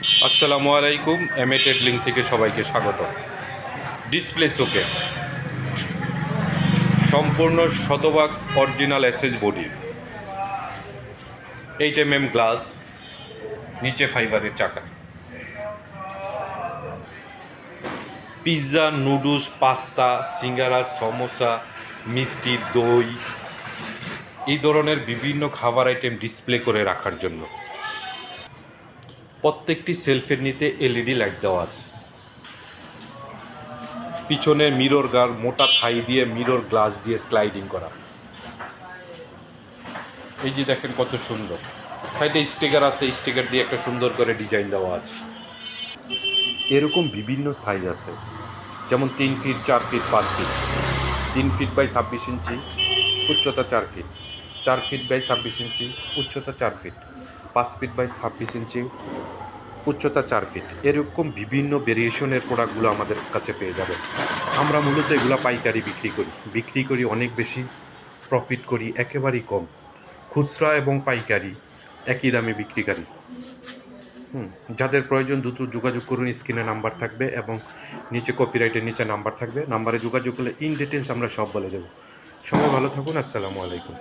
আসসালামু আলাইকুম। এমএ টেডলিং থেকে সবাইকে স্বাগত। ডিসপ্লে শোকেস সম্পূর্ণ শতভাগ অরিজিনাল এসএস বডি, 8 গ্লাস, নিচে ফাইবারের চাকা। পিৎজা, নুডলস, পাস্তা, সিঙ্গারা, সমোসা, মিষ্টি, দই, এই ধরনের বিভিন্ন খাবার আইটেম ডিসপ্লে করে রাখার জন্য প্রত্যেকটি সেলফের নিতে এলইডি লাইট দেওয়া আছে। পিছনে মিরর গার্ড, মোটা থাই দিয়ে মিরর গ্লাস দিয়ে স্লাইডিং করা। এই যে দেখেন কত সুন্দর, সাইডে স্টিকার আছে, স্টিকার দিয়ে একটা সুন্দর করে ডিজাইন দেওয়া আছে। এরকম বিভিন্ন সাইজ আছে, যেমন 3 feet, 4 feet, 5 feet, 3 feet by 26 inch, উচ্চতা 4 ফিট, 4 ফিট বাই 26 ইঞ্চি, উচ্চতা 4 ফিট, 5 ফিট বাই 26 ইঞ্চি, উচ্চতা 4 ফিট। এরকম বিভিন্ন ভেরিয়েশনের প্রোডাক্টগুলো আমাদের কাছে পেয়ে যাবে। আমরা মূলত এগুলো পাইকারি বিক্রি করি অনেক বেশি প্রফিট করি, একেবারেই কম। খুচরা এবং পাইকারি একই দামে বিক্রিকারী। যাদের প্রয়োজন দ্রুত যোগাযোগ করুন। স্ক্রিনে নাম্বার থাকবে এবং নিচে কপিরাইটের নিচে নাম্বার থাকবে। নাম্বারে যোগাযোগ করলে ইন ডিটেলস আমরা সব বলে দেবো। সবাই ভালো থাকুন। আসসালামু আলাইকুম।